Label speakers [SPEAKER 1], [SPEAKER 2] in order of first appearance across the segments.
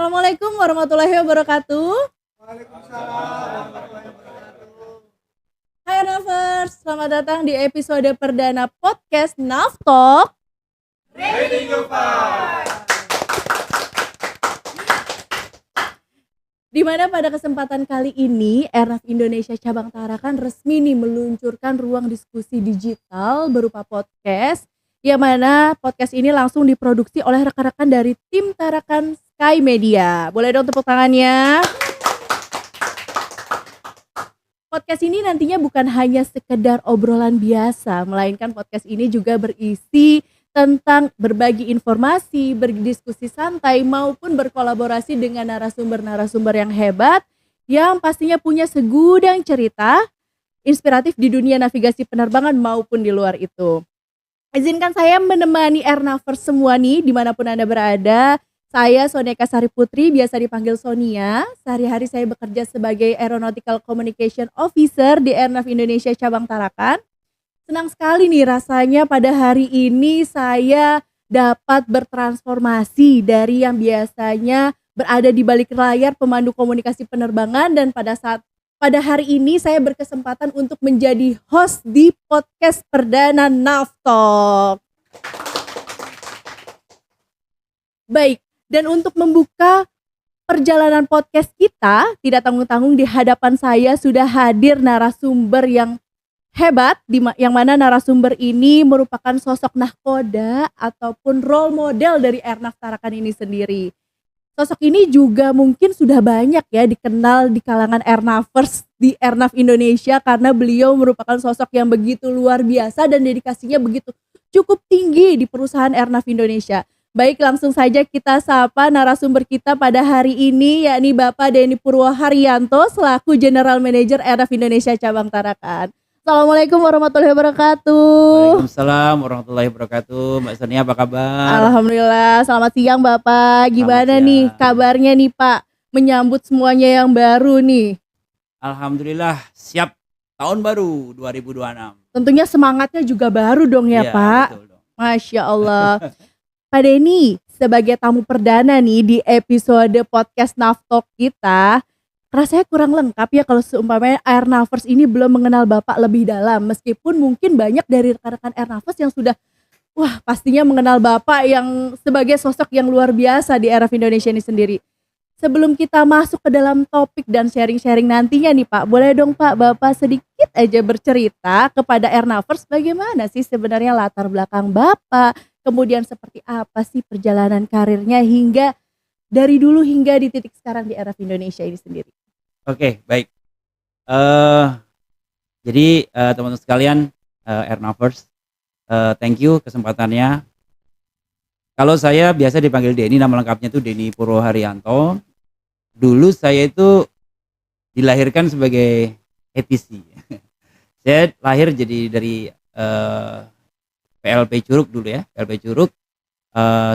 [SPEAKER 1] Assalamualaikum warahmatullahi wabarakatuh. Hai Navers, selamat datang di episode perdana podcast Naftalk. Di mana pada kesempatan kali ini Airnav Indonesia Cabang Tarakan resmi nih meluncurkan ruang diskusi digital berupa podcast, yang mana podcast ini langsung diproduksi oleh rekan-rekan dari tim Tarakan Sky Media. Boleh dong tepuk tangannya. Podcast ini nantinya bukan hanya sekedar obrolan biasa, melainkan podcast ini juga berisi tentang berbagi informasi, berdiskusi santai, maupun berkolaborasi dengan narasumber-narasumber yang hebat yang pastinya punya segudang cerita inspiratif di dunia navigasi penerbangan maupun di luar itu. Izinkan saya menemani Airnavers semua nih dimanapun Anda berada. Saya Soneka Sari Putri, biasa dipanggil Sonia. Sehari-hari saya bekerja sebagai Aeronautical Communication Officer di Airnav Indonesia Cabang Tarakan. Senang sekali nih rasanya pada hari ini saya dapat bertransformasi dari yang biasanya berada di balik layar pemandu komunikasi penerbangan, dan pada hari ini saya berkesempatan untuk menjadi host di podcast perdana Naftalk. Baik, dan untuk membuka perjalanan podcast kita, tidak tanggung-tanggung di hadapan saya sudah hadir narasumber yang hebat, yang mana narasumber ini merupakan sosok nahkoda ataupun role model dari Airnav Tarakan ini sendiri. Sosok ini juga mungkin sudah banyak ya dikenal di kalangan Airnavers di Airnav Indonesia, karena beliau merupakan sosok yang begitu luar biasa dan dedikasinya begitu cukup tinggi di perusahaan Airnav Indonesia. Baik, langsung saja kita sapa narasumber kita pada hari ini, yakni Bapak Denny Purwoharyanto selaku General Manager Airnav Indonesia Cabang Tarakan. Assalamualaikum warahmatullahi wabarakatuh.
[SPEAKER 2] Waalaikumsalam warahmatullahi wabarakatuh. Mbak Sonia, apa kabar?
[SPEAKER 1] Alhamdulillah, selamat siang Bapak. Gimana
[SPEAKER 2] Selamat
[SPEAKER 1] nih
[SPEAKER 2] siang.
[SPEAKER 1] kabarnya nih Pak, menyambut semuanya yang baru nih?
[SPEAKER 2] Alhamdulillah siap tahun baru 2026.
[SPEAKER 1] Tentunya semangatnya juga baru dong ya
[SPEAKER 2] Iya,
[SPEAKER 1] Pak.
[SPEAKER 2] betul dong.
[SPEAKER 1] Masya Allah. Pak Denny, sebagai tamu perdana nih di episode podcast Naftalk kita, rasanya kurang lengkap ya kalau seumpamanya Airnavers ini belum mengenal Bapak lebih dalam. Meskipun mungkin banyak dari rekan-rekan Airnavers yang sudah pastinya mengenal Bapak yang sebagai sosok yang luar biasa di Airnav Indonesia ini sendiri. Sebelum kita masuk ke dalam topik dan sharing-sharing nantinya nih Pak, boleh dong Pak Bapak sedikit aja bercerita kepada Airnavers bagaimana sih sebenarnya latar belakang Bapak, kemudian seperti apa sih perjalanan karirnya hingga dari dulu hingga di titik sekarang di Airnav Indonesia ini sendiri.
[SPEAKER 2] Oke, baik. Jadi teman-teman sekalian, Airnavers, thank you kesempatannya. Kalau saya biasa dipanggil Denny, nama lengkapnya itu Denny Purwoharyanto. Dulu saya itu dilahirkan sebagai ATC. Saya lahir jadi dari PLP Curug dulu ya, PLP Curug,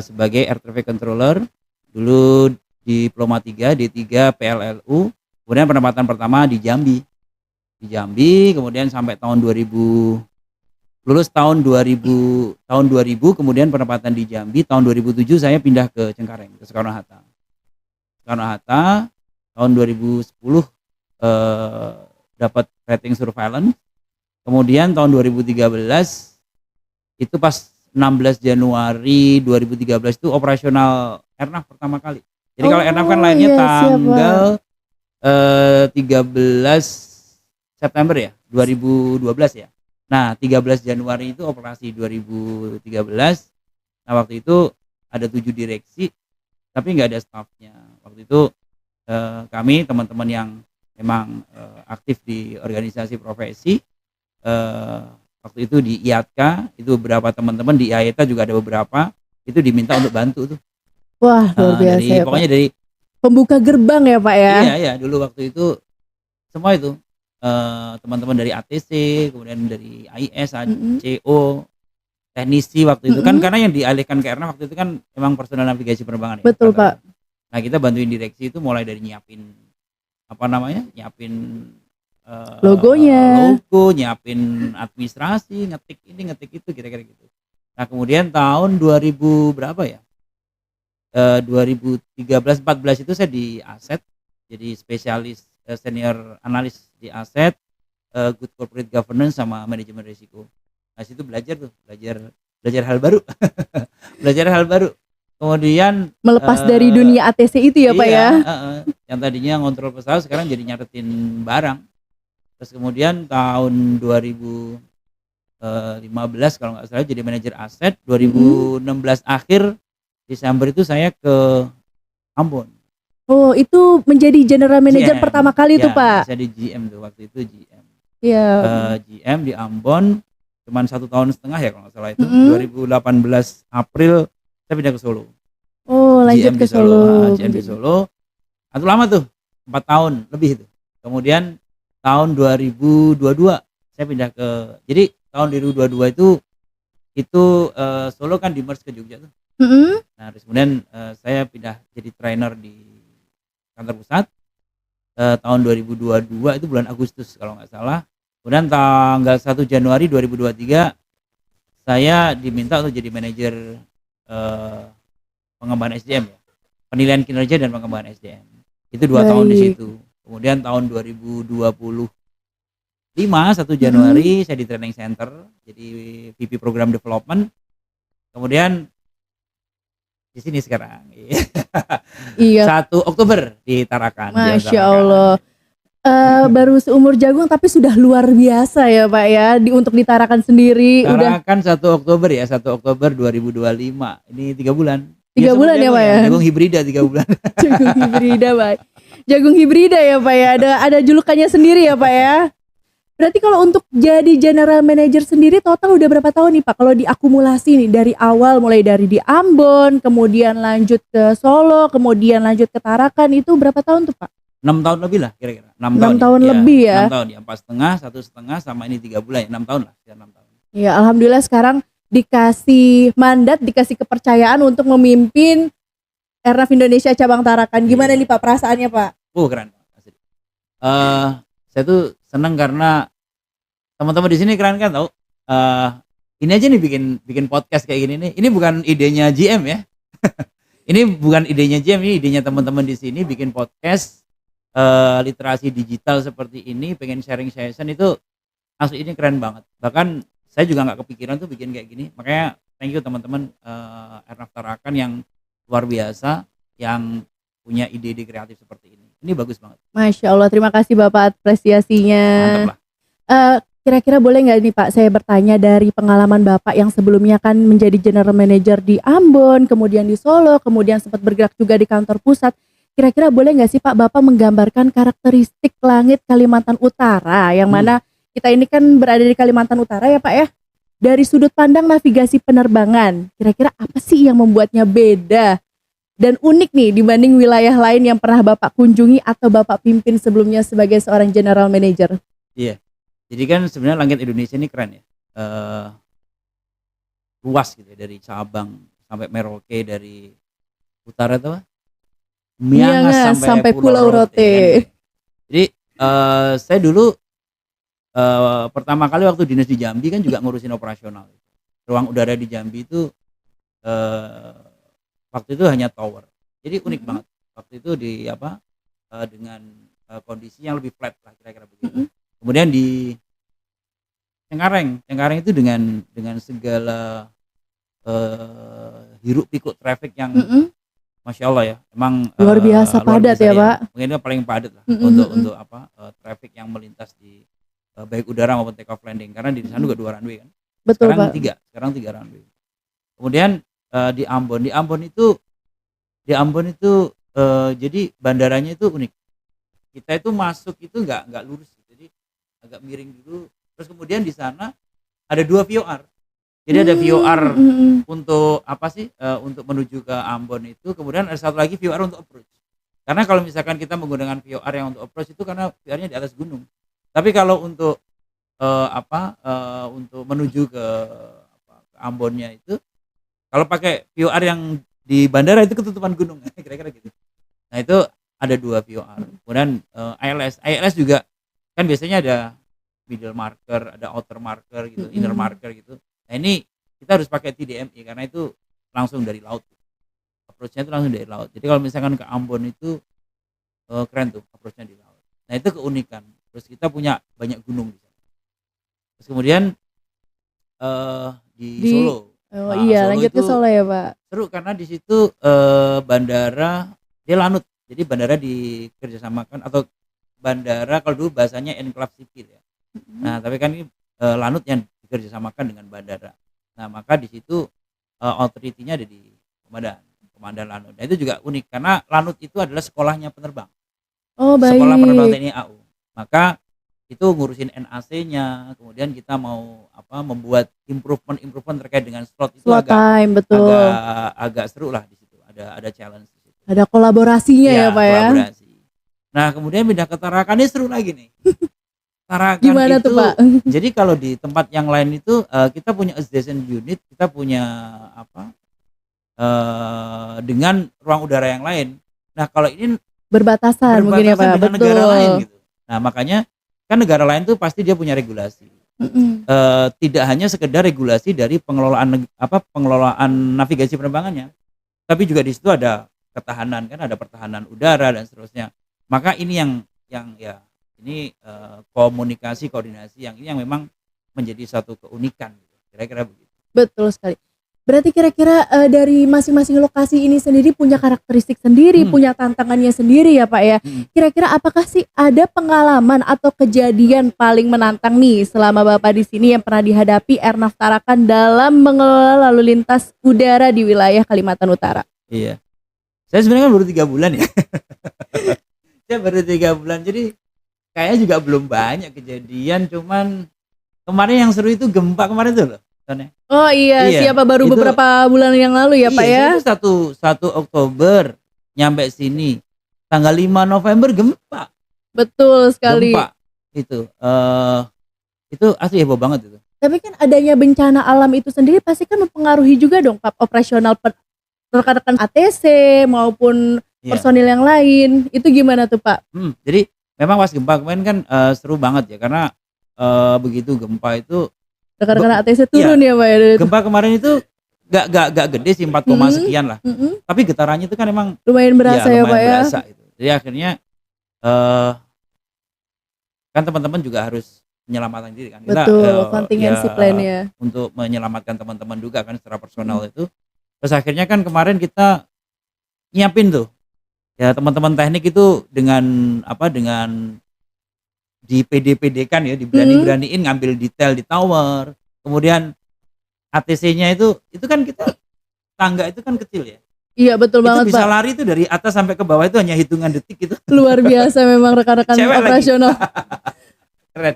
[SPEAKER 2] sebagai Air Traffic Controller. Dulu Diploma 3, D3 PLLU. Kemudian penempatan pertama di Jambi. Kemudian sampai tahun 2000, lulus tahun 2000, kemudian penempatan di Jambi. Tahun 2007 saya pindah ke Cengkareng, ke Soekarno-Hatta. Tahun 2010 dapat rating surveillance. Kemudian tahun 2013 itu pas 16 Januari 2013 itu operasional Airnav pertama kali. Jadi kalau Airnav kan lainnya tanggal 13 September ya, 2012 ya. Nah, 13 Januari itu operasi 2013. Nah, waktu itu ada 7 direksi, tapi nggak ada stafnya. Waktu itu kami teman-teman yang memang aktif di organisasi profesi, waktu itu di IATKA, itu beberapa teman-teman di IATA juga ada beberapa, itu diminta untuk bantu tuh.
[SPEAKER 1] Wah, luar biasa ya
[SPEAKER 2] pokoknya
[SPEAKER 1] Pak.
[SPEAKER 2] dari
[SPEAKER 1] Pembuka gerbang ya Pak ya.
[SPEAKER 2] Iya, dulu waktu itu semua itu teman-teman dari ATC, kemudian dari AIS, CO, teknisi waktu itu kan, karena yang dialihkan ke Airnav waktu itu kan memang personal navigasi penerbangan ya.
[SPEAKER 1] Betul Pak.
[SPEAKER 2] Nah, kita bantuin direksi itu mulai dari nyiapin
[SPEAKER 1] logonya,
[SPEAKER 2] nyiapin administrasi, ngetik ini, ngetik itu, kira-kira gitu. Nah, kemudian tahun 2000 berapa ya? 2013-14 itu saya di aset, jadi spesialis senior analis di aset, good corporate governance sama manajemen risiko. Nah situ belajar tuh, belajar hal baru, belajar hal baru. Kemudian
[SPEAKER 1] Melepas dari dunia ATC itu ya Pak ya?
[SPEAKER 2] Yang tadinya ngontrol pesawat sekarang jadi nyatetin barang. Terus kemudian tahun 2015 kalau nggak salah jadi manajer aset. 2016 akhir Desember itu saya ke Ambon.
[SPEAKER 1] Oh itu menjadi general manager
[SPEAKER 2] GM,
[SPEAKER 1] pertama kali tuh Pak?
[SPEAKER 2] Saya di GM tuh waktu itu GM.
[SPEAKER 1] Iya.
[SPEAKER 2] GM di Ambon cuman 1,5 tahun ya kalau nggak salah itu. 2018 April saya pindah ke Solo.
[SPEAKER 1] Oh lanjut
[SPEAKER 2] GM
[SPEAKER 1] ke Solo.
[SPEAKER 2] GM di Solo. Itu lama tuh 4 tahun lebih itu. Kemudian tahun 2022 saya pindah ke, jadi tahun 2022 itu Solo kan di merge ke Jogja tuh. Nah terus kemudian saya pindah jadi trainer di kantor pusat tahun 2022 itu bulan Agustus kalau nggak salah. Kemudian tanggal 1 Januari 2023 saya diminta untuk jadi manajer pengembangan SDM ya, penilaian kinerja dan pengembangan SDM. Itu 2 tahun di situ. Kemudian tahun 2025 1 Januari saya di training center jadi VP program development. Kemudian di sini sekarang.
[SPEAKER 1] Iya.
[SPEAKER 2] 1 Oktober di Tarakan.
[SPEAKER 1] Masya Allah. Baru seumur jagung tapi sudah luar biasa ya Pak ya untuk di Tarakan sendiri.
[SPEAKER 2] Tarakan 1 Oktober ya, 1 Oktober 2025. Ini 3 bulan.
[SPEAKER 1] 3 bulan ya Pak ya?
[SPEAKER 2] Jagung hibrida 3 bulan.
[SPEAKER 1] Jagung hibrida Pak. Jagung hibrida ya Pak ya, ada julukannya sendiri ya Pak ya. Berarti kalau untuk jadi general manager sendiri total udah berapa tahun nih Pak? Kalau diakumulasi nih dari awal mulai dari di Ambon, kemudian lanjut ke Solo, kemudian lanjut ke Tarakan itu berapa tahun tuh Pak?
[SPEAKER 2] 6 tahun lebih lah kira-kira.
[SPEAKER 1] 6 tahun lebih ya.
[SPEAKER 2] 6 tahun ya, 4,5, 1,5 sama ini 3 bulan ya, 6 tahun lah, 6 tahun.
[SPEAKER 1] Ya alhamdulillah sekarang dikasih mandat, dikasih kepercayaan untuk memimpin Airnav Indonesia cabang Tarakan. Gimana nih Pak perasaannya Pak?
[SPEAKER 2] Keren. Saya tuh seneng karena teman-teman di sini keren kan tahu. Ini aja nih bikin podcast kayak gini nih. Ini bukan idenya GM ya. Ini bukan idenya GM, ini idenya teman-teman di sini bikin podcast literasi digital seperti ini, pengen sharing session itu asli ini keren banget. Bahkan saya juga nggak kepikiran tuh bikin kayak gini. Makanya thank you teman-teman Airnav Tarakan yang luar biasa yang punya ide-ide kreatif seperti ini. Ini bagus banget.
[SPEAKER 1] Masya Allah, terima kasih Bapak apresiasinya.
[SPEAKER 2] Mantap lah.
[SPEAKER 1] Kira-kira boleh nggak nih Pak saya bertanya dari pengalaman Bapak yang sebelumnya kan menjadi general manager di Ambon, kemudian di Solo, kemudian sempat bergerak juga di kantor pusat. Kira-kira boleh nggak sih Pak Bapak menggambarkan karakteristik langit Kalimantan Utara yang mana kita ini kan berada di Kalimantan Utara ya Pak ya. Dari sudut pandang navigasi penerbangan, kira-kira apa sih yang membuatnya beda dan unik nih dibanding wilayah lain yang pernah Bapak kunjungi atau Bapak pimpin sebelumnya sebagai seorang general manager?
[SPEAKER 2] Iya. Jadi kan sebenarnya langit Indonesia ini keren ya. Luas gitu ya, dari Sabang sampai Merauke, dari utara itu Miangas sampai Pulau Rote. Kan. Jadi saya dulu pertama kali waktu dinas di Jambi kan juga ngurusin operasional. Ruang udara di Jambi itu waktu itu hanya tower. Jadi unik banget. Waktu itu dengan kondisi yang lebih flat lah kira-kira begitu. Kemudian di Cengkareng itu dengan segala hiruk pikuk traffic yang Masya Allah ya, emang
[SPEAKER 1] luar biasa padat ya Pak.
[SPEAKER 2] Mungkin itu paling padat lah untuk traffic yang melintas di baik udara maupun take off landing karena di sana juga 2 runway kan.
[SPEAKER 1] Betul
[SPEAKER 2] Sekarang 3 runway. Kemudian di Ambon itu jadi bandaranya itu unik. Kita itu masuk itu nggak lurus, jadi agak miring dulu. Terus kemudian di sana ada 2 VOR. Jadi ada VOR untuk untuk menuju ke Ambon itu, kemudian ada satu lagi VOR untuk approach. Karena kalau misalkan kita menggunakan VOR yang untuk approach itu karena VOR-nya di atas gunung. Tapi kalau untuk untuk menuju ke Ambonnya itu kalau pakai VOR yang di bandara itu ketutupan gunung kira-kira gitu. Nah itu ada 2 VOR. Kemudian ILS juga kan biasanya ada middle marker, ada outer marker gitu, inner marker gitu. Nah ini kita harus pakai TDMI karena itu langsung dari laut. approach-nya itu langsung dari laut. Jadi kalau misalkan ke Ambon itu keren tuh approach-nya di laut. Nah itu keunikan. Terus kita punya banyak gunung di sana. Terus kemudian di
[SPEAKER 1] Di
[SPEAKER 2] Solo.
[SPEAKER 1] oh
[SPEAKER 2] Nah
[SPEAKER 1] iya,
[SPEAKER 2] Solo
[SPEAKER 1] lanjut ke
[SPEAKER 2] itu
[SPEAKER 1] Solo ya, Pak?
[SPEAKER 2] seru karena di situ bandara dia lanut. Jadi bandara dikerjasamakan atau bandara kalau dulu bahasanya enclave sipil ya.
[SPEAKER 1] Mhm.
[SPEAKER 2] Nah tapi kan ini lanut yang dikerjasamakan dengan bandara. Nah maka di situ authority-nya ada di Komandan Lanut. Nah itu juga unik karena Lanut itu adalah sekolahnya penerbang.
[SPEAKER 1] Oh,
[SPEAKER 2] Sekolah penerbang
[SPEAKER 1] baik.
[SPEAKER 2] TNI AU. Maka itu ngurusin NAC-nya, kemudian kita mau membuat improvement terkait dengan slot itu
[SPEAKER 1] Slot time, betul.
[SPEAKER 2] agak seru lah di situ. Ada challenge di situ.
[SPEAKER 1] Ada kolaborasinya ya,
[SPEAKER 2] Iya,
[SPEAKER 1] Pak, ya?
[SPEAKER 2] kolaborasi. Nah, kemudian pindah ke Tarakan ini seru lagi nih. Tarakan
[SPEAKER 1] Gimana tuh, Pak?
[SPEAKER 2] itu jadi kalau di tempat yang lain itu kita punya assessment unit, kita punya dengan ruang udara yang lain. Nah, kalau ini
[SPEAKER 1] Berbatasan mungkin ya,
[SPEAKER 2] berbatasan
[SPEAKER 1] Pak?
[SPEAKER 2] dengan negara lain
[SPEAKER 1] Betul.
[SPEAKER 2] gitu. Nah, makanya kan negara lain tuh pasti dia punya regulasi.
[SPEAKER 1] Mhm.
[SPEAKER 2] Tidak hanya sekedar regulasi dari pengelolaan navigasi penerbangannya, tapi juga di situ ada ketahanan, kan ada pertahanan udara dan seterusnya. Maka ini yang ya ini komunikasi, koordinasi yang ini yang memang menjadi satu keunikan gitu. Kira-kira begitu.
[SPEAKER 1] Betul sekali. Berarti kira-kira, dari masing-masing lokasi ini sendiri punya karakteristik sendiri,
[SPEAKER 2] Mhm,
[SPEAKER 1] punya tantangannya sendiri ya, Pak, ya.
[SPEAKER 2] mhm.
[SPEAKER 1] Kira-kira apakah sih ada pengalaman atau kejadian paling menantang nih selama Bapak di sini yang pernah dihadapi Airnav Tarakan dalam mengelola lalu lintas udara di wilayah Kalimantan Utara?
[SPEAKER 2] Iya. Saya sebenarnya kan baru 3 bulan ya. Saya baru 3 bulan, jadi kayaknya juga belum banyak kejadian, cuman kemarin yang seru itu gempa kemarin tuh loh, Son, ya.
[SPEAKER 1] Oh iya,
[SPEAKER 2] Iya,
[SPEAKER 1] siapa baru
[SPEAKER 2] itu
[SPEAKER 1] beberapa bulan yang lalu ya, Pak,
[SPEAKER 2] iya,
[SPEAKER 1] ya?
[SPEAKER 2] saya itu 1 Oktober nyampe sini, tanggal 5 November gempa,
[SPEAKER 1] Betul sekali.
[SPEAKER 2] gempa itu asli heboh banget itu.
[SPEAKER 1] Tapi kan adanya bencana alam itu sendiri pasti kan mempengaruhi juga dong, Pak, operasional rekan-rekan ATC maupun
[SPEAKER 2] Iya,
[SPEAKER 1] personil yang lain, itu gimana tuh, Pak?
[SPEAKER 2] jadi memang pas gempa kemarin kan seru banget ya karena begitu gempa itu be
[SPEAKER 1] Rekan-rekan ATC turun
[SPEAKER 2] iya,
[SPEAKER 1] ya, Pak, ya dari itu?
[SPEAKER 2] gempa kemarin itu gak gede sih 4,
[SPEAKER 1] Mhm,
[SPEAKER 2] sekian lah,
[SPEAKER 1] mhm.
[SPEAKER 2] tapi getarannya itu kan emang
[SPEAKER 1] Lumayan
[SPEAKER 2] ya
[SPEAKER 1] berasa ya, Pak,
[SPEAKER 2] lumayan
[SPEAKER 1] ya?
[SPEAKER 2] berasa itu. Jadi akhirnya eee, kan teman-teman juga harus menyelamatkan diri kan. Kita
[SPEAKER 1] Betul,
[SPEAKER 2] ya
[SPEAKER 1] contingency plan-nya.
[SPEAKER 2] untuk menyelamatkan teman-teman juga kan secara personal itu. Terus akhirnya kan kemarin kita nyiapin tuh, ya teman-teman teknik itu dengan dengan dipede-pedekan ya,
[SPEAKER 1] Mhm,
[SPEAKER 2] diberani-beraniin ngambil detail di tower. Kemudian ATC-nya itu kan kita tangga itu kan kecil ya.
[SPEAKER 1] iya betul
[SPEAKER 2] Itu
[SPEAKER 1] banget,
[SPEAKER 2] bisa
[SPEAKER 1] Pak.
[SPEAKER 2] lari tuh dari atas sampai ke bawah itu hanya hitungan detik gitu.
[SPEAKER 1] Luar biasa memang rekan-rekan
[SPEAKER 2] Cewek lagi,
[SPEAKER 1] operasional.
[SPEAKER 2] keren.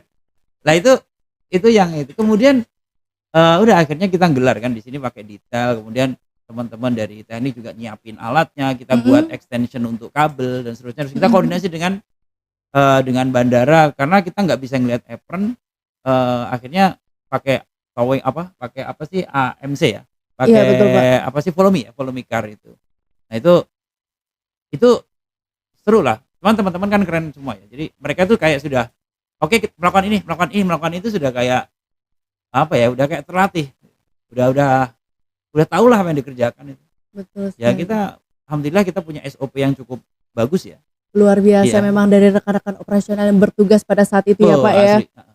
[SPEAKER 2] Lah itu yang itu. Kemudian udah akhirnya kita gelar kan di sini pakai detail, kemudian teman-teman dari teknik juga nyiapin alatnya, kita buat
[SPEAKER 1] Mhm,
[SPEAKER 2] extension untuk kabel dan seterusnya. Terus kita
[SPEAKER 1] mhm, mhm.
[SPEAKER 2] koordinasi dengan bandara karena kita nggak bisa ngelihat apron, akhirnya pakai pakai apa sih, AMC ya,
[SPEAKER 1] Iya betul, Pak.
[SPEAKER 2] pakai apa sih, follow me car itu. Nah itu seru lah, cuman teman-teman kan keren semua ya. Jadi mereka tuh kayak sudah, oke melakukan ini, melakukan ini, melakukan itu sudah kayak, apa ya, udah kayak terlatih, udah tahulah apa yang dikerjakan itu.
[SPEAKER 1] Betul
[SPEAKER 2] Ya
[SPEAKER 1] sekali.
[SPEAKER 2] kita alhamdulillah kita punya SOP yang cukup bagus ya.
[SPEAKER 1] Luar biasa
[SPEAKER 2] Iya,
[SPEAKER 1] memang dari rekan-rekan operasional yang bertugas pada saat itu ya, Pak, ya?
[SPEAKER 2] asli, heeh, keren.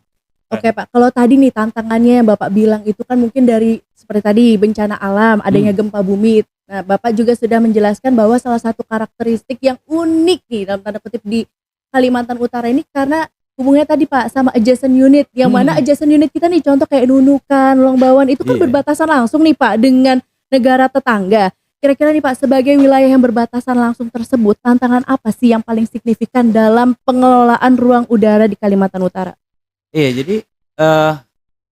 [SPEAKER 1] Oke, Pak, kalau tadi nih tantangannya yang Bapak bilang itu kan mungkin dari seperti tadi bencana alam, adanya
[SPEAKER 2] Mmm,
[SPEAKER 1] gempa bumi. Nah, Bapak juga sudah menjelaskan bahwa salah satu karakteristik yang unik nih dalam tanda kutip di Kalimantan Utara ini karena hubungannya tadi, Pak, sama adjacent unit, yang
[SPEAKER 2] mhm
[SPEAKER 1] mana
[SPEAKER 2] mhm,
[SPEAKER 1] adjacent unit kita nih contoh kayak Nunukan, Longbawan itu kan
[SPEAKER 2] iya.
[SPEAKER 1] berbatasan langsung nih, Pak, dengan negara tetangga. Kira-kira nih, Pak, sebagai wilayah yang berbatasan langsung tersebut, tantangan apa sih yang paling signifikan dalam pengelolaan ruang udara di Kalimantan Utara?
[SPEAKER 2] Iya jadi, eee,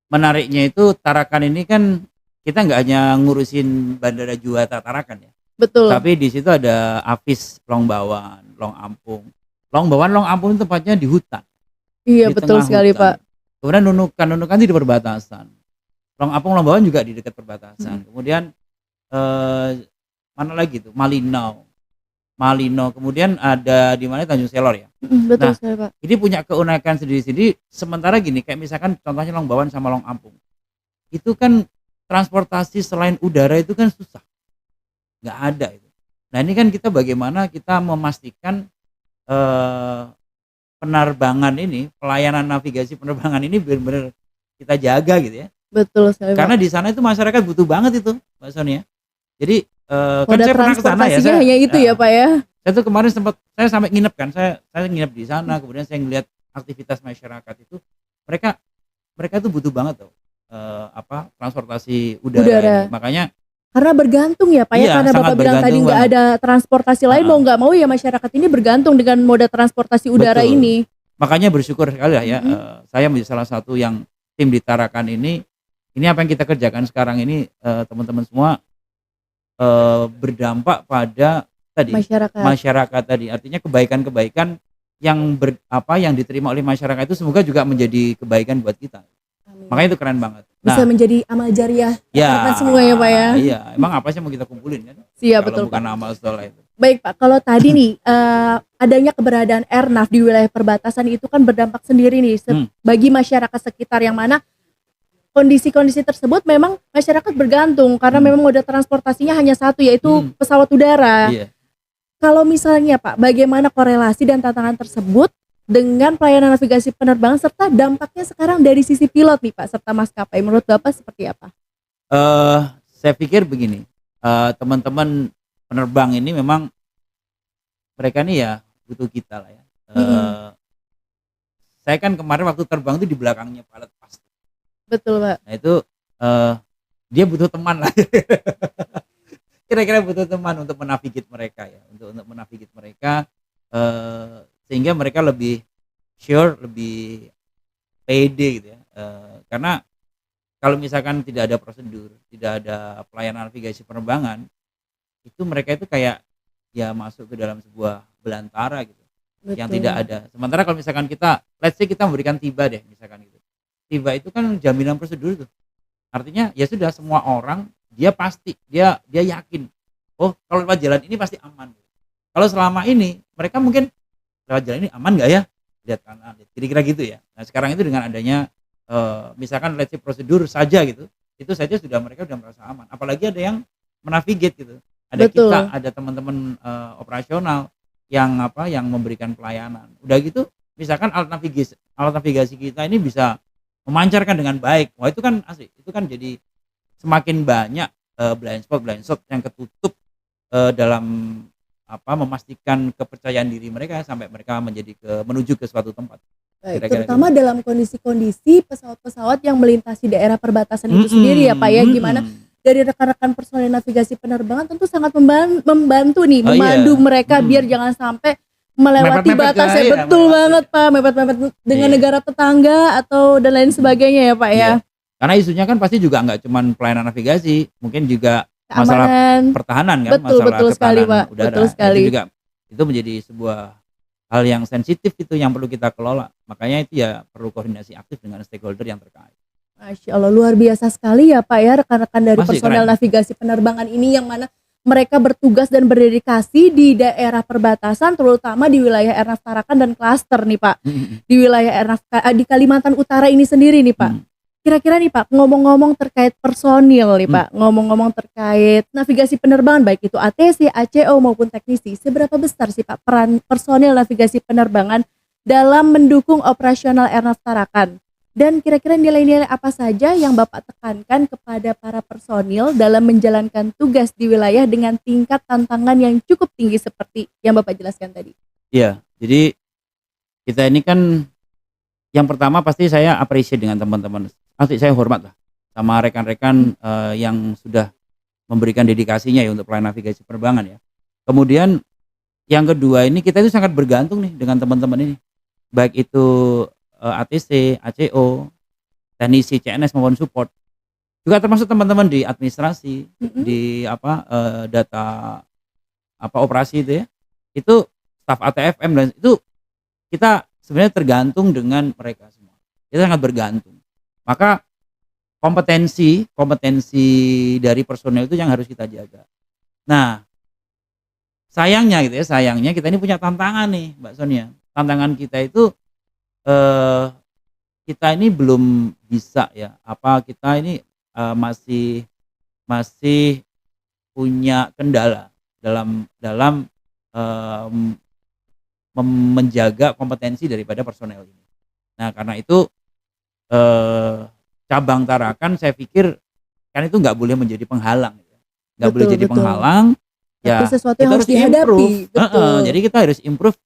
[SPEAKER 2] menariknya itu Tarakan ini kan kita nggak hanya ngurusin Bandara Juanda Tarakan ya,
[SPEAKER 1] Betul.
[SPEAKER 2] tapi di situ ada AFIS Longbawan, Long Ampung itu tepatnya di hutan,
[SPEAKER 1] Iya
[SPEAKER 2] di
[SPEAKER 1] betul
[SPEAKER 2] tengah
[SPEAKER 1] sekali,
[SPEAKER 2] hutan.
[SPEAKER 1] Pak.
[SPEAKER 2] Kemudian Nunukan itu di perbatasan. Long Bawan juga di dekat
[SPEAKER 1] Mhm,
[SPEAKER 2] perbatasan. Kemudian, eee, mana lagi tuh, Malino, kemudian ada di mana, Tanjung Selor ya.
[SPEAKER 1] mhm, betul
[SPEAKER 2] Nah,
[SPEAKER 1] sekali, Pak.
[SPEAKER 2] ini punya keunikan sendiri-sendiri, sementara gini, kayak misalkan contohnya Long Bawan sama Long Ampung, itu kan transportasi selain udara itu kan susah, nggak ada itu. Nah ini kan kita bagaimana kita memastikan eh, penerbangan ini, pelayanan navigasi penerbangan ini benar-benar kita jaga gitu ya.
[SPEAKER 1] Betul sekali, Pak.
[SPEAKER 2] Karena di sana itu masyarakat butuh banget itu, Mbak Sonia. Jadi kan
[SPEAKER 1] Moda
[SPEAKER 2] saya pernah ke sana ya,
[SPEAKER 1] transportasinya hanya itu ya, Pak, ya?
[SPEAKER 2] saya tuh kemarin saya sampai nginep kan, saya nginep di sana, kemudian saya ngelihat aktivitas masyarakat itu, mereka mereka tuh butuh banget tuh, transportasi udara
[SPEAKER 1] Udara.
[SPEAKER 2] ini. Makanya
[SPEAKER 1] Karena bergantung ya, Pak, ya?
[SPEAKER 2] iya,
[SPEAKER 1] Karena
[SPEAKER 2] sangat
[SPEAKER 1] Bapak bilang tadi
[SPEAKER 2] bergantung
[SPEAKER 1] nggak
[SPEAKER 2] banget.
[SPEAKER 1] ada transportasi lain, mau
[SPEAKER 2] Heeh,
[SPEAKER 1] nggak mau ya masyarakat ini bergantung dengan moda transportasi udara
[SPEAKER 2] betul.
[SPEAKER 1] ini.
[SPEAKER 2] Makanya bersyukur sekali lah ya,
[SPEAKER 1] Mhm.
[SPEAKER 2] saya menjadi salah satu yang tim di Tarakan ini apa yang kita kerjakan sekarang ini, teman-teman semua, berdampak pada tadi,
[SPEAKER 1] Masyarakat.
[SPEAKER 2] masyarakat tadi. Artinya kebaikan-kebaikan yang diterima oleh masyarakat itu semoga juga menjadi kebaikan buat kita.
[SPEAKER 1] Amin.
[SPEAKER 2] Makanya itu keren banget.
[SPEAKER 1] Bisa
[SPEAKER 2] Nah,
[SPEAKER 1] menjadi amal jariah
[SPEAKER 2] ya,
[SPEAKER 1] rekan-rekan semua ya, Pak, ya?
[SPEAKER 2] iya, emang apa sih yang mau kita kumpulin kan,
[SPEAKER 1] Siap,
[SPEAKER 2] kalau
[SPEAKER 1] betul,
[SPEAKER 2] bukan
[SPEAKER 1] Pak.
[SPEAKER 2] amal soleh itu.
[SPEAKER 1] Baik, Pak, kalau tadi nih, adanya keberadaan airnav di wilayah perbatasan itu kan berdampak sendiri nih bagi masyarakat sekitar, yang mana kondisi-kondisi tersebut memang masyarakat bergantung karena memang moda transportasinya hanya satu, yaitu pesawat udara.
[SPEAKER 2] Iya.
[SPEAKER 1] Kalau misalnya, Pak, bagaimana korelasi dan tantangan tersebut dengan pelayanan navigasi penerbangan serta dampaknya sekarang dari sisi pilot nih, Pak, serta maskapai, menurut Bapak seperti apa?
[SPEAKER 2] Saya pikir begini, teman-teman penerbang ini memang mereka nih ya butuh kita lah ya.
[SPEAKER 1] Mhm.
[SPEAKER 2] Saya kan kemarin waktu terbang itu di belakangnya pilot pas.
[SPEAKER 1] Betul, Pak.
[SPEAKER 2] Nah itu, dia butuh teman lah. Kira-kira butuh teman untuk menavigate mereka ya, untuk menavigate mereka, sehingga mereka lebih sure, lebih pede gitu ya. Karena kalau misalkan tidak ada prosedur, tidak ada pelayanan navigasi penerbangan, itu mereka itu kayak ya masuk ke dalam sebuah belantara gitu, yang tidak
[SPEAKER 1] Betul.
[SPEAKER 2] ada. Sementara kalau misalkan let's say kita memberikan tiba deh misalkan gitu. Tiba itu kan jaminan prosedur tuh. Artinya ya sudah, semua orang dia pasti dia yakin, oh kalau lewat jalan ini pasti aman. Kalau selama ini mereka mungkin lewat jalan ini aman nggak ya? Lihat kanan, kira-kira gitu ya. Nah sekarang itu dengan adanya misalkan let's say prosedur saja gitu, itu saja sudah mereka sudah merasa aman. Apalagi ada yang menavigate gitu. Ada kita,
[SPEAKER 1] Betul.
[SPEAKER 2] ada teman-teman operasional yang memberikan pelayanan. Udah gitu, misalkan alat navigasi kita ini bisa memancarkan dengan baik. Wah itu kan asik. Itu kan jadi semakin banyak blind spot yang ketutup dalam memastikan kepercayaan diri mereka sampai mereka menuju ke suatu tempat.
[SPEAKER 1] Baik,
[SPEAKER 2] Kira-kira
[SPEAKER 1] terutama
[SPEAKER 2] gitu.
[SPEAKER 1] dalam kondisi-kondisi pesawat-pesawat yang melintasi daerah perbatasan itu sendiri ya, Pak, ya, gimana dari rekan-rekan personel navigasi penerbangan tentu sangat membantu nih,
[SPEAKER 2] Oh
[SPEAKER 1] memandu
[SPEAKER 2] iya,
[SPEAKER 1] mereka biar jangan sampai melewati
[SPEAKER 2] mepet-mepet
[SPEAKER 1] batas ya,
[SPEAKER 2] iya,
[SPEAKER 1] betul
[SPEAKER 2] melewati.
[SPEAKER 1] banget, Pak, mepet-mepet dengan
[SPEAKER 2] Iya.
[SPEAKER 1] negara tetangga atau dan lain sebagainya ya, Pak, ya.
[SPEAKER 2] Iya. Karena isunya kan pasti juga nggak cuman pelayanan navigasi, mungkin juga masalah
[SPEAKER 1] Keamanan.
[SPEAKER 2] pertahanan kan,
[SPEAKER 1] Betul,
[SPEAKER 2] masalah
[SPEAKER 1] betul sekali,
[SPEAKER 2] ketahanan
[SPEAKER 1] Pak,
[SPEAKER 2] udara.
[SPEAKER 1] betul
[SPEAKER 2] Nah,
[SPEAKER 1] sekali.
[SPEAKER 2] itu menjadi sebuah hal yang sensitif itu yang perlu kita kelola. Makanya itu ya perlu koordinasi aktif dengan stakeholder yang terkait.
[SPEAKER 1] Masya Allah, luar biasa sekali ya, Pak, ya, rekan-rekan dari
[SPEAKER 2] Masih
[SPEAKER 1] personel
[SPEAKER 2] keren.
[SPEAKER 1] navigasi penerbangan ini yang mana mereka bertugas dan berdedikasi di daerah perbatasan, terutama di wilayah Airnav Tarakan dan klaster nih, Pak. Di wilayah di Kalimantan Utara ini sendiri nih, Pak. Kira-kira nih, Pak, ngomong-ngomong terkait personil nih, Pak, ngomong-ngomong terkait navigasi penerbangan baik itu ATC, ACO maupun teknisi, seberapa besar sih, Pak, peran personil navigasi penerbangan dalam mendukung operasional Airnav Tarakan? Dan kira-kira nilai-nilai apa saja yang Bapak tekankan kepada para personil dalam menjalankan tugas di wilayah dengan tingkat tantangan yang cukup tinggi seperti yang Bapak jelaskan tadi?
[SPEAKER 2] Iya, jadi kita ini kan yang pertama pasti saya appreciate dengan teman-teman. Pasti saya hormat lah sama rekan-rekan yang sudah memberikan dedikasinya ya untuk pelayanan navigasi penerbangan ya. Kemudian yang kedua ini kita itu sangat bergantung nih dengan teman-teman ini. Baik itu ATC, ACO, teknisi CNS maupun support. Juga termasuk teman-teman di administrasi, di data operasi itu ya. Itu staf ATFM dan itu kita sebenarnya tergantung dengan mereka semua. Kita sangat bergantung. Maka kompetensi dari personel itu yang harus kita jaga. Nah, sayangnya kita ini punya tantangan nih, Mbak Sonia. Tantangan kita itu kita ini belum bisa ya, kita ini masih punya kendala dalam em, menjaga kompetensi daripada personel ini. Nah, karena itu cabang Tarakan saya pikir kan itu nggak boleh menjadi penghalang, nggak boleh
[SPEAKER 1] Betul
[SPEAKER 2] jadi
[SPEAKER 1] betul.
[SPEAKER 2] penghalang.
[SPEAKER 1] Tapi
[SPEAKER 2] Ya
[SPEAKER 1] sesuatu
[SPEAKER 2] kita
[SPEAKER 1] yang harus
[SPEAKER 2] harus improve.
[SPEAKER 1] dihadapi, betul.
[SPEAKER 2] Jadi kita harus improve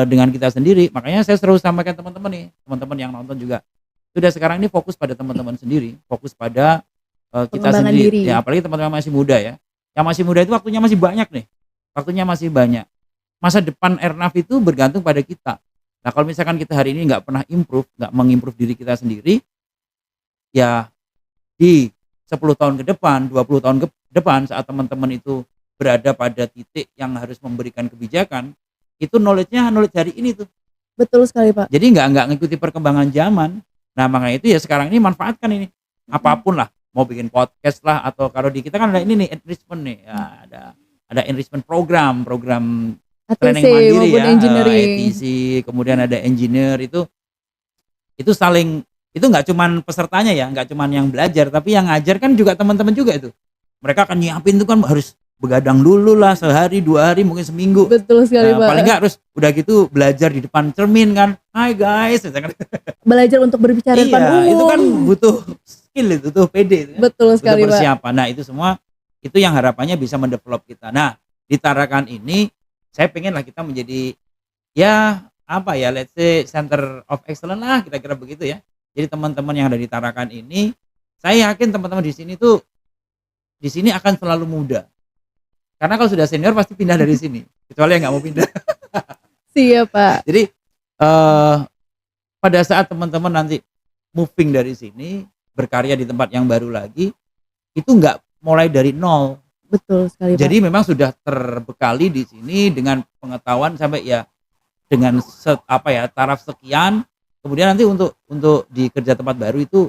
[SPEAKER 2] dengan kita sendiri. Makanya saya selalu sampaikan teman-teman nih, teman-teman yang nonton juga. Sudah sekarang ini fokus pada teman-teman sendiri, fokus pada kita
[SPEAKER 1] Pengembangan
[SPEAKER 2] sendiri.
[SPEAKER 1] diri.
[SPEAKER 2] Ya apalagi teman-teman masih muda ya. Yang masih muda itu waktunya masih banyak nih. Waktunya masih banyak. Masa depan Airnav itu bergantung pada kita. Nah, kalau misalkan kita hari ini nggak pernah improve, nggak mengimprove diri kita sendiri, ya di 10 tahun ke depan, 20 tahun ke depan saat teman-teman itu berada pada titik yang harus memberikan kebijakan, itu knowledge-nya knowledge hari ini tuh.
[SPEAKER 1] Betul sekali, Pak.
[SPEAKER 2] Jadi nggak ngikuti perkembangan zaman. Nah, makanya itu ya sekarang ini manfaatkan ini. Apapun lah, mau bikin podcast lah atau kalau di kita kan ada ini nih enrichment nih. Ya, ada enrichment program training
[SPEAKER 1] ATC
[SPEAKER 2] mandiri
[SPEAKER 1] maupun
[SPEAKER 2] ya,
[SPEAKER 1] engineering.
[SPEAKER 2] ATC, kemudian ada engineer itu saling itu nggak cuman pesertanya ya, nggak cuman yang belajar, tapi yang ngajar kan juga teman-teman juga itu. Mereka akan nyiapin itu kan harus begadang dulu lah sehari, 2 hari, mungkin seminggu.
[SPEAKER 1] Betul sekali, Pak.
[SPEAKER 2] Paling nggak harus udah gitu belajar di depan cermin kan. Hai guys,
[SPEAKER 1] Belajar untuk berbicara di depan umum.
[SPEAKER 2] itu kan butuh skill itu tuh PD itu kan.
[SPEAKER 1] Betul
[SPEAKER 2] Butuh
[SPEAKER 1] sekali, Pak.
[SPEAKER 2] persiapan. Nah, itu semua itu yang harapannya bisa mendevelop kita. Nah, di Tarakan ini saya pengen lah kita menjadi ya apa ya, let's say center of excellence lah kira-kira begitu ya. Jadi teman-teman yang ada di Tarakan ini, saya yakin teman-teman di sini tuh di sini akan selalu muda. Karena kalau sudah senior pasti pindah dari sini, kecuali yang nggak mau pindah.
[SPEAKER 1] Siap, Pak.
[SPEAKER 2] Jadi pada saat teman-teman nanti moving dari sini, berkarya di tempat yang baru lagi, itu nggak mulai dari nol.
[SPEAKER 1] Betul sekali, Pak.
[SPEAKER 2] Jadi memang sudah terbekali di sini dengan pengetahuan sampai ya dengan taraf sekian, kemudian nanti untuk di kerja tempat baru itu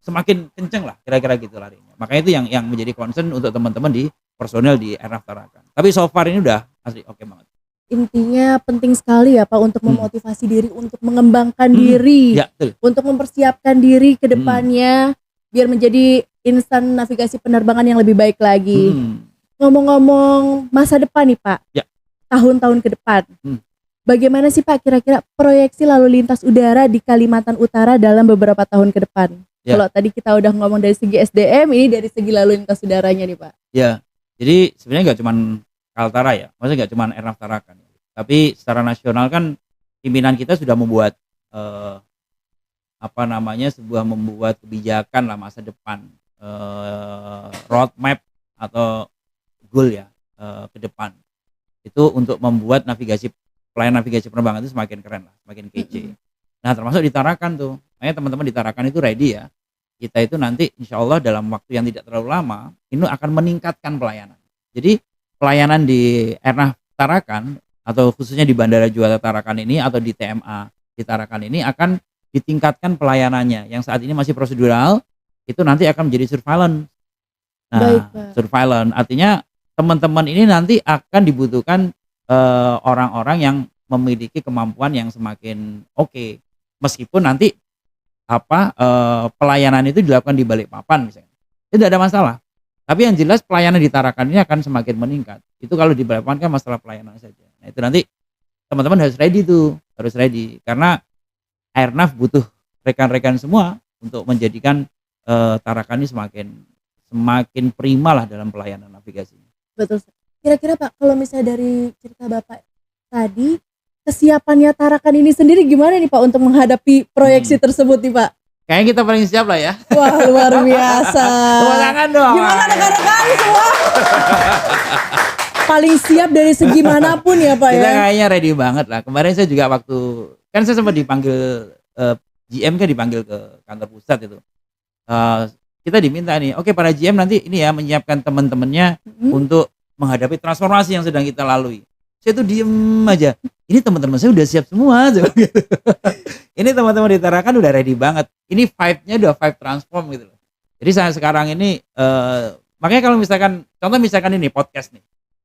[SPEAKER 2] semakin kenceng lah kira-kira gitu larinya. Makanya itu yang menjadi concern untuk teman-teman di personel di Airnav Tarakan. Tapi so far ini udah asli oke banget.
[SPEAKER 1] Intinya penting sekali ya, Pak, untuk memotivasi diri, untuk mengembangkan diri,
[SPEAKER 2] Ya, betul.
[SPEAKER 1] untuk mempersiapkan diri ke depannya biar menjadi insan navigasi penerbangan yang lebih baik lagi. Ngomong-ngomong masa depan nih, Pak.
[SPEAKER 2] Ya.
[SPEAKER 1] Tahun-tahun ke depan. Bagaimana sih, Pak, kira-kira proyeksi lalu lintas udara di Kalimantan Utara dalam beberapa tahun ke depan?
[SPEAKER 2] Ya.
[SPEAKER 1] Kalau tadi kita udah ngomong dari segi SDM, ini dari segi lalu lintas udaranya nih, Pak.
[SPEAKER 2] Ya, jadi sebenarnya nggak cuman Kaltara ya, maksudnya nggak cuman Airnav Tarakan. Tapi secara nasional kan pimpinan kita sudah membuat membuat kebijakan lah masa depan, roadmap atau goal ya ke depan. Itu untuk membuat pelayanan navigasi penerbangan itu semakin keren lah, semakin kece. Nah, termasuk di Tarakan tuh. Makanya teman-teman di Tarakan itu ready ya. Kita itu nanti insya Allah dalam waktu yang tidak terlalu lama, ini akan meningkatkan pelayanan. Jadi pelayanan di Airnav Tarakan atau khususnya di Bandara Juanda Tarakan ini atau di TMA di Tarakan ini akan ditingkatkan pelayanannya. Yang saat ini masih prosedural, itu nanti akan menjadi surveillance. Nah,
[SPEAKER 1] Baik, Pak.
[SPEAKER 2] surveillance artinya teman-teman ini nanti akan dibutuhkan orang-orang yang memiliki kemampuan yang semakin oke. Meskipun nanti pelayanan itu dilakukan di Balikpapan misalnya, itu tidak ada masalah. Tapi yang jelas pelayanan di Tarakan ini akan semakin meningkat. Itu kalau di Balikpapan kan masalah pelayanan saja. Nah, itu nanti teman-teman harus ready karena Airnav butuh rekan-rekan semua untuk menjadikan Tarakan ini semakin prima lah dalam pelayanan navigasi.
[SPEAKER 1] Betul. Kira-kira, Pak, kalau misalnya dari cerita Bapak tadi, kesiapannya Tarakan ini sendiri gimana nih, Pak, untuk menghadapi proyeksi tersebut nih, Pak?
[SPEAKER 2] Kayaknya kita paling siap lah ya.
[SPEAKER 1] Wah, luar biasa.
[SPEAKER 2] Tepuk tangan dong.
[SPEAKER 1] Gimana rekan-rekan semua? Paling siap dari segi manapun ya, Pak,
[SPEAKER 2] Kita
[SPEAKER 1] ya?
[SPEAKER 2] kayaknya ready banget lah. Kemarin saya juga kan saya sempat dipanggil GM kan dipanggil ke kantor pusat itu. Kita diminta nih, oke para GM nanti ini ya menyiapkan teman-temannya untuk menghadapi transformasi yang sedang kita lalui. Saya tuh diem aja. Ini teman-teman saya udah siap semua. Ini teman-teman di Tarakan udah ready banget. Ini vibe-nya udah vibe transform gitu loh. Jadi saya sekarang ini makanya kalau misalkan ini podcast nih.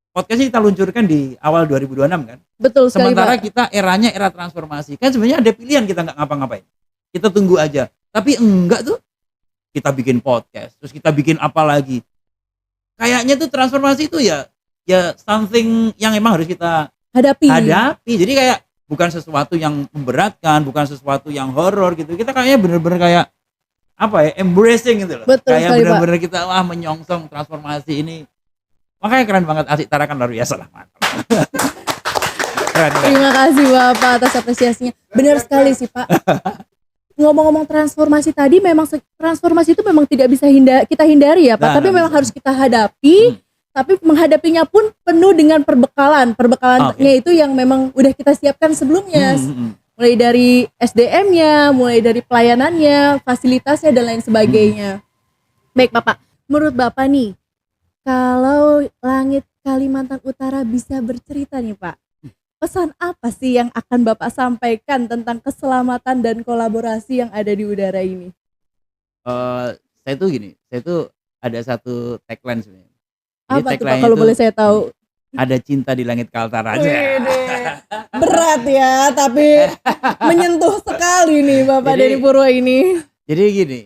[SPEAKER 2] Podcast ini kita luncurkan di awal 2026 kan.
[SPEAKER 1] Betul sekali,
[SPEAKER 2] Sementara
[SPEAKER 1] Pak.
[SPEAKER 2] kita eranya era transformasi. Kan sebenarnya ada pilihan kita nggak ngapa-ngapain. Kita tunggu aja. Tapi enggak tuh. Kita bikin podcast, terus kita bikin apa lagi. Kayaknya tuh transformasi itu ya ya something yang emang harus kita
[SPEAKER 1] hadapi.
[SPEAKER 2] Jadi kayak bukan sesuatu yang memberatkan, bukan sesuatu yang horor gitu. Kita kayaknya bener-bener kayak apa ya, embracing gitu loh.
[SPEAKER 1] Betul
[SPEAKER 2] Kayak
[SPEAKER 1] sekali, Pak.
[SPEAKER 2] bener-bener kita wah menyongsong transformasi ini. Makanya keren banget, Asik Tara kan luar biasa lah. Mantap. Keren.
[SPEAKER 1] Terima kasih Bapak atas apresiasinya. Benar sekali sih Pak. Ngomong-ngomong transformasi tadi, memang transformasi itu memang tidak bisa kita hindari ya Pak, tapi memang harus kita hadapi. Tapi menghadapinya pun penuh dengan perbekalannya itu yang memang udah kita siapkan sebelumnya. Mulai dari SDM-nya, mulai dari pelayanannya, fasilitasnya dan lain sebagainya. Baik Bapak, menurut Bapak nih, kalau Langit Kalimantan Utara bisa bercerita nih Pak, pesan apa sih yang akan Bapak sampaikan tentang keselamatan dan kolaborasi yang ada di udara ini?
[SPEAKER 2] Saya tuh ada satu tagline sebenarnya. Jadi
[SPEAKER 1] Apa tuh Pak kalau boleh saya tahu?
[SPEAKER 2] Ada cinta di langit Kaltara aja.
[SPEAKER 1] Berat ya, tapi menyentuh sekali nih Bapak Denny Purwo ini.
[SPEAKER 2] Jadi gini,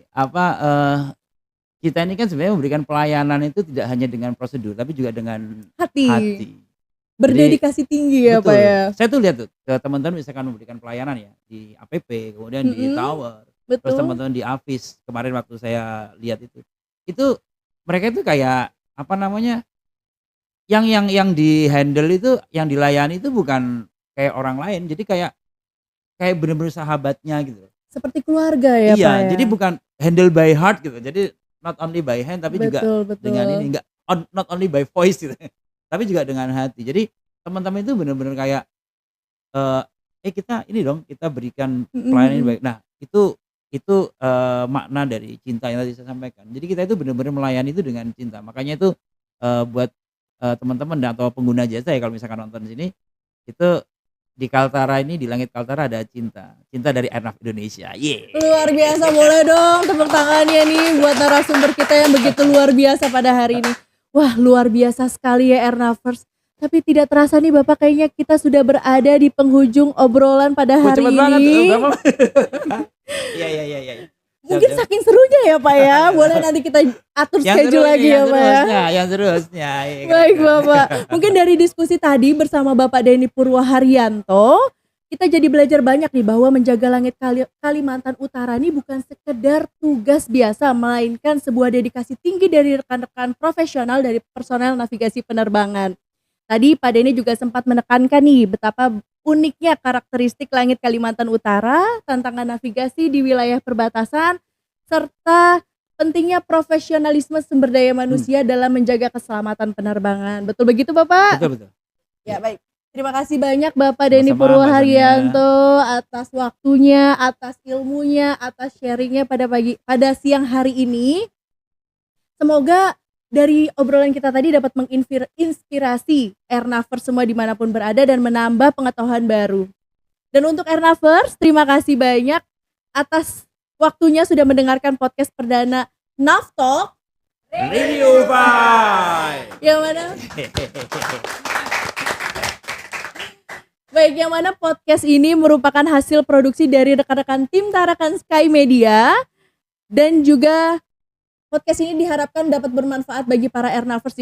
[SPEAKER 2] kita ini kan sebenarnya memberikan pelayanan itu tidak hanya dengan prosedur, tapi juga dengan hati.
[SPEAKER 1] Berdedikasi tinggi ya
[SPEAKER 2] betul.
[SPEAKER 1] Pak ya.
[SPEAKER 2] Saya tuh lihat tuh teman-teman misalkan memberikan pelayanan ya di APP, kemudian di Tower, terus teman-teman di Avis kemarin waktu saya lihat itu mereka itu kayak apa namanya, yang di handle itu, yang dilayani itu bukan kayak orang lain, jadi kayak bener-bener sahabatnya gitu.
[SPEAKER 1] Seperti keluarga ya Pak ya.
[SPEAKER 2] Iya, jadi bukan handle by heart gitu, jadi not only by hand tapi juga dengan ini, not only by voice gitu, tapi juga dengan hati. Jadi teman-teman itu bener-bener kayak kita ini dong, kita berikan pelayanan yang baik. Nah itu makna dari cinta yang tadi saya sampaikan. Jadi kita itu benar-benar melayani itu dengan cinta. Makanya itu buat teman-teman atau pengguna jasa ya, kalau misalkan nonton sini, itu di Kaltara ini, di Langit Kaltara ada cinta dari Airnav Indonesia.
[SPEAKER 1] Luar biasa, boleh dong tepuk tangannya nih buat narasumber kita yang begitu luar biasa pada hari ini. Wah, luar biasa sekali ya Airnavers. Tapi tidak terasa nih Bapak, kayaknya kita sudah berada di penghujung obrolan pada hari ini.
[SPEAKER 2] Iya.
[SPEAKER 1] Mungkin saking serunya ya Pak ya. Boleh nanti kita atur schedule lagi ya Pak ya.
[SPEAKER 2] Yang terusnya.
[SPEAKER 1] Baik Bapak. Mungkin dari diskusi tadi bersama Bapak Denny Purwo Haryanto, kita jadi belajar banyak nih bahwa menjaga langit Kalimantan Utara ini bukan sekedar tugas biasa, melainkan sebuah dedikasi tinggi dari rekan-rekan profesional dari personel navigasi penerbangan. Tadi Pak Denny juga sempat menekankan nih betapa uniknya karakteristik langit Kalimantan Utara, tantangan navigasi di wilayah perbatasan, serta pentingnya profesionalisme sumber daya manusia dalam menjaga keselamatan penerbangan. Betul begitu Bapak?
[SPEAKER 2] Betul.
[SPEAKER 1] Ya baik. Terima kasih banyak Bapak Denny Purwo Haryanto atas waktunya, atas ilmunya, atas sharingnya pada siang hari ini. Semoga dari obrolan kita tadi dapat menginspirasi Airnavers semua dimanapun berada dan menambah pengetahuan baru. Dan untuk Airnavers, terima kasih banyak atas waktunya sudah mendengarkan podcast perdana Navtalk
[SPEAKER 2] Review Vibe.
[SPEAKER 1] Yang mana podcast ini merupakan hasil produksi dari rekan-rekan tim Tarakan Sky Media, dan juga podcast ini diharapkan dapat bermanfaat bagi para Airnavers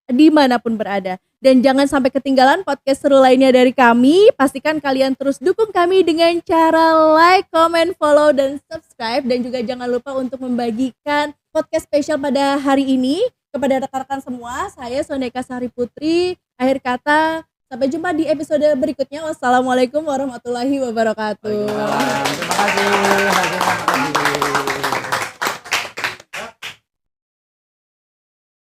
[SPEAKER 1] dimanapun berada. Dan jangan sampai ketinggalan podcast seru lainnya dari kami. Pastikan kalian terus dukung kami dengan cara like, comment, follow, dan subscribe. Dan juga jangan lupa untuk membagikan podcast spesial pada hari ini kepada rekan-rekan semua. Saya Soneka Sari Putri. Akhir kata, sampai jumpa di episode berikutnya. Wassalamualaikum warahmatullahi wabarakatuh.
[SPEAKER 2] Terima kasih.